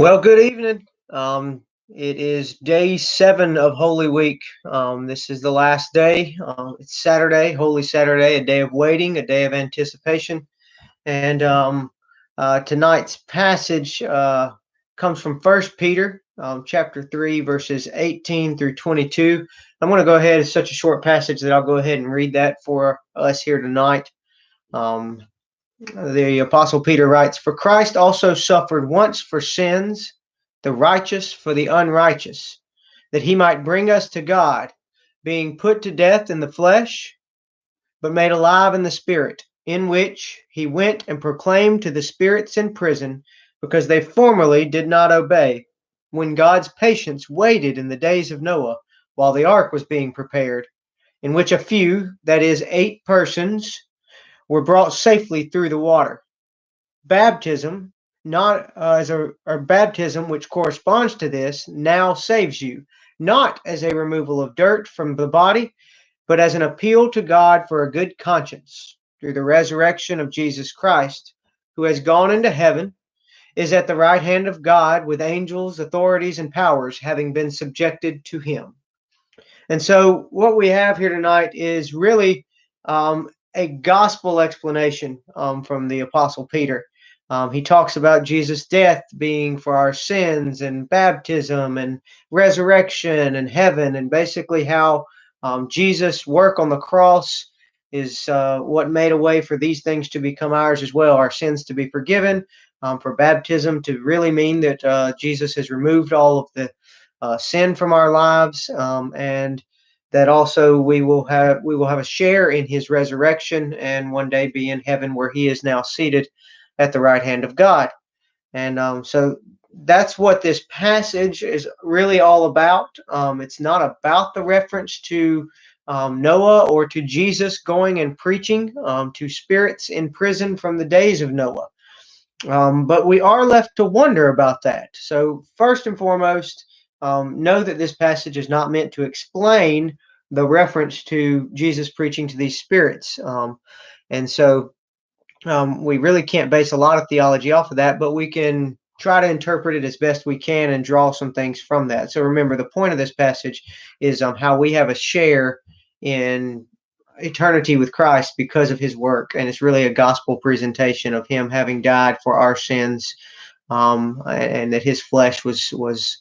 Well, good evening. It is day 7 of Holy Week. This is the last day. It's Saturday, Holy Saturday, a day of waiting, a day of anticipation. And tonight's passage comes from First Peter, chapter 3, verses 18 through 22. I'm going to go ahead. It's such a short passage that I'll go ahead and read that for us here tonight. Um, the Apostle Peter writes, "For Christ also suffered once for sins, the righteous for the unrighteous, that he might bring us to God, being put to death in the flesh, but made alive in the Spirit, in which he went and proclaimed to the spirits in prison, because they formerly did not obey, when God's patience waited in the days of Noah, while the ark was being prepared, in which a few, that is, 8 persons, were brought safely through the water. Baptism, not as a or baptism which corresponds to this, now saves you, not as a removal of dirt from the body, but as an appeal to God for a good conscience through the resurrection of Jesus Christ, who has gone into heaven, is at the right hand of God, with angels, authorities, and powers having been subjected to him." And so, what we have here tonight is really a gospel explanation from the Apostle Peter. He talks about Jesus' death being for our sins, and baptism, and resurrection, and heaven, and basically how Jesus' work on the cross is what made a way for these things to become ours as well, our sins to be forgiven, for baptism to really mean that Jesus has removed all of the sin from our lives, and that also we will have a share in his resurrection, and one day be in heaven where he is now seated at the right hand of God. And so that's what this passage is really all about. It's not about the reference to Noah or to Jesus going and preaching to spirits in prison from the days of Noah. But we are left to wonder about that. So, first and foremost, know that this passage is not meant to explain the reference to Jesus preaching to these spirits. And so we really can't base a lot of theology off of that, but we can try to interpret it as best we can and draw some things from that. So remember, the point of this passage is how we have a share in eternity with Christ because of his work, and it's really a gospel presentation of him having died for our sins, and that his flesh was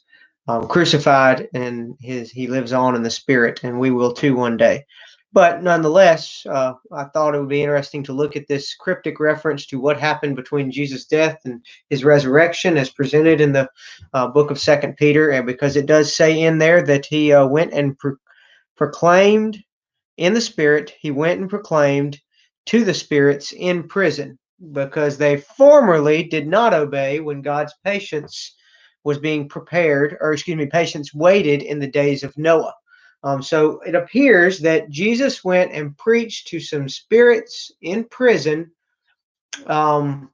crucified, and he lives on in the spirit, and we will too one day. But nonetheless, I thought it would be interesting to look at this cryptic reference to what happened between Jesus' death and his resurrection, as presented in the book of Second Peter, and because it does say in there that he went and proclaimed in the Spirit, he went and proclaimed to the spirits in prison, because they formerly did not obey when God's patience was being prepared, or excuse me, patience waited in the days of Noah. So it appears that Jesus went and preached to some spirits in prison, um,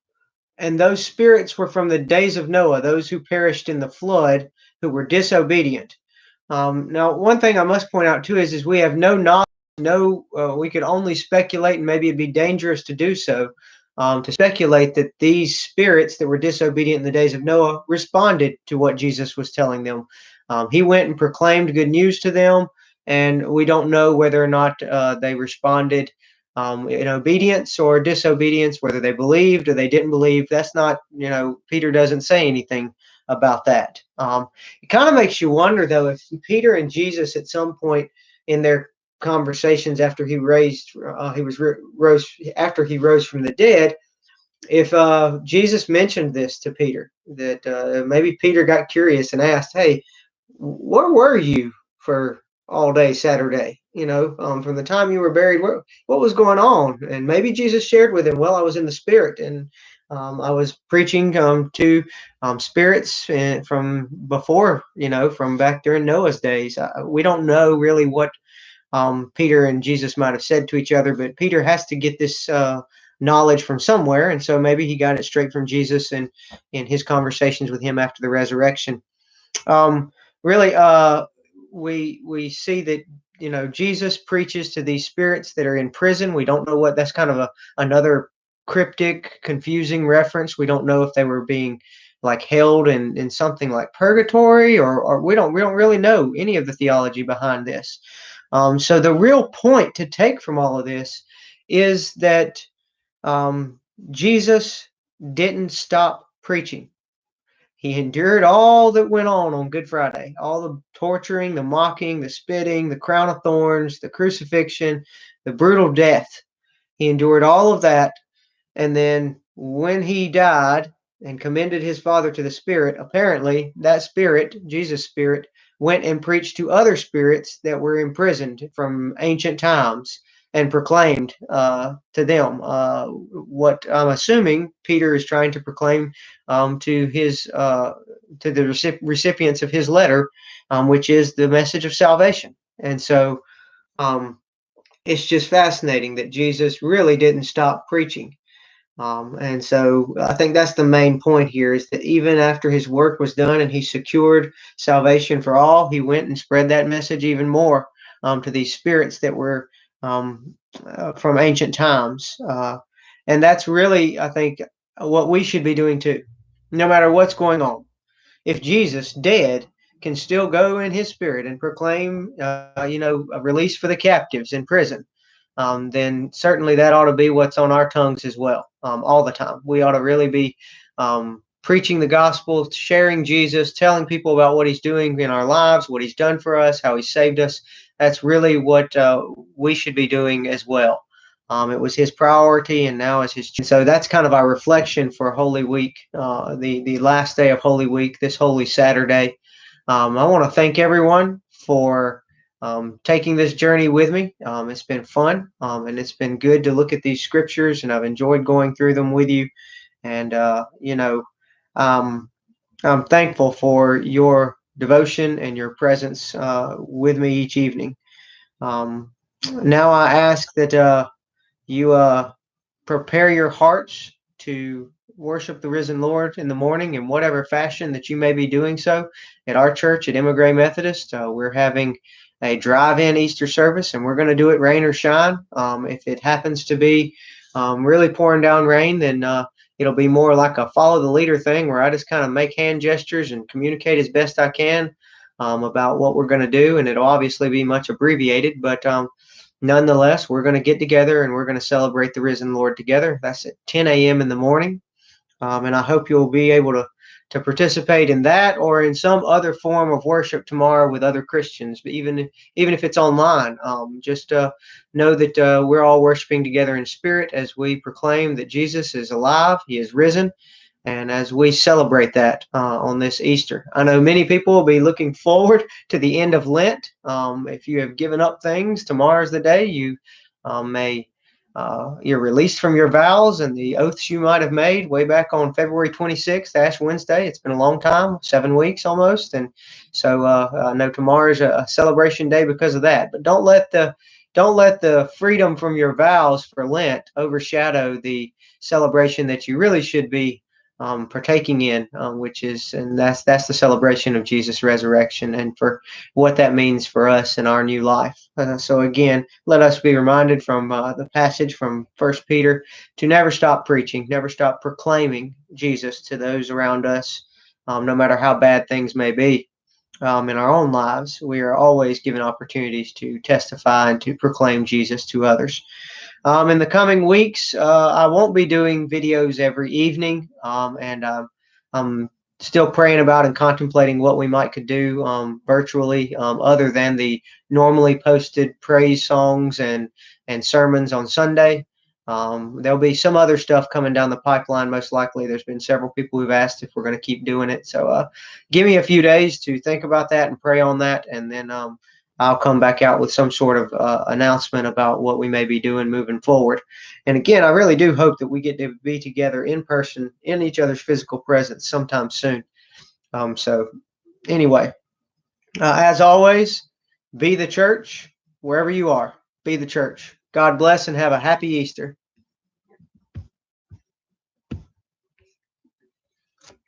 and those spirits were from the days of Noah, those who perished in the flood, who were disobedient. Now, one thing I must point out too is we have no knowledge. No, we could only speculate, and maybe it'd be dangerous to do so, to speculate that these spirits that were disobedient in the days of Noah responded to what Jesus was telling them. He went and proclaimed good news to them, and we don't know whether or not they responded in obedience or disobedience, whether they believed or they didn't believe. That's not, Peter doesn't say anything about that. It kind of makes you wonder, though, if Peter and Jesus at some point in their conversations after he rose from the dead, if Jesus mentioned this to Peter, that maybe Peter got curious and asked, "Hey, where were you for all day Saturday? From the time you were buried, what was going on?" And maybe Jesus shared with him, "Well, I was in the Spirit, and I was preaching to spirits from before, from back during Noah's days." We don't know really what Peter and Jesus might have said to each other, but Peter has to get this knowledge from somewhere, and so maybe he got it straight from Jesus and in his conversations with him after the resurrection. Um, really, we see that Jesus preaches to these spirits that are in prison. We don't know what that's kind of another cryptic, confusing reference. We don't know if they were being like held in something like purgatory, or we don't really know any of the theology behind this. So the real point to take from all of this is that um, Jesus didn't stop preaching. He endured all that went on Good Friday, all the torturing, the mocking, the spitting, the crown of thorns, the crucifixion, the brutal death. He endured all of that. And then when he died and commended his Father to the Spirit, apparently that Spirit, Jesus' Spirit, went and preached to other spirits that were imprisoned from ancient times and proclaimed to them what I'm assuming Peter is trying to proclaim to the recipients of his letter, which is the message of salvation. And so um, it's just fascinating that Jesus really didn't stop preaching. And so I think that's the main point here, is that even after his work was done and he secured salvation for all, he went and spread that message even more to these spirits that were from ancient times. And that's really, I think, what we should be doing too, no matter what's going on. If Jesus, dead, can still go in his spirit and proclaim, a release for the captives in prison, then certainly that ought to be what's on our tongues as well, all the time. We ought to really be preaching the gospel, sharing Jesus, telling people about what he's doing in our lives, what he's done for us, how he saved us. That's really what we should be doing as well. It was his priority, and now is his. So that's kind of our reflection for Holy Week, the last day of Holy Week, this Holy Saturday. I want to thank everyone for taking this journey with me. It's been fun, and it's been good to look at these scriptures, and I've enjoyed going through them with you. And I'm thankful for your devotion and your presence with me each evening. Now I ask that you prepare your hearts to worship the risen Lord in the morning in whatever fashion that you may be doing so. At our church at Emigre Methodist, we're having a drive-in Easter service, and we're going to do it rain or shine. If it happens to be really pouring down rain, then it'll be more like a follow the leader thing, where I just kind of make hand gestures and communicate as best I can about what we're going to do, and it'll obviously be much abbreviated, but nonetheless, we're going to get together and we're going to celebrate the risen Lord together. That's at 10 a.m. in the morning. And I hope you'll be able to participate in that or in some other form of worship tomorrow with other Christians. But even if it's online, just know that we're all worshiping together in spirit as we proclaim that Jesus is alive, he is risen, and as we celebrate that on this Easter. I know many people will be looking forward to the end of Lent. If you have given up things, tomorrow's the day you you're released from your vows and the oaths you might have made way back on February 26th, Ash Wednesday. It's been a long time, 7 weeks almost. And so I know tomorrow's a celebration day because of that. But don't let the freedom from your vows for Lent overshadow the celebration that you really should be partaking in, that's the celebration of Jesus' resurrection and for what that means for us in our new life. So again, let us be reminded from the passage from 1 Peter to never stop preaching, never stop proclaiming Jesus to those around us, no matter how bad things may be. In our own lives, we are always given opportunities to testify and to proclaim Jesus to others. In the coming weeks, I won't be doing videos every evening, and I'm still praying about and contemplating what we could do virtually, other than the normally posted praise songs and sermons on Sunday. There'll be some other stuff coming down the pipeline, most likely. There's been several people who've asked if we're going to keep doing it. So give me a few days to think about that and pray on that, and then I'll come back out with some sort of announcement about what we may be doing moving forward. And again, I really do hope that we get to be together in person, in each other's physical presence sometime soon. So anyway, as always, be the church wherever you are. Be the church. God bless and have a happy Easter.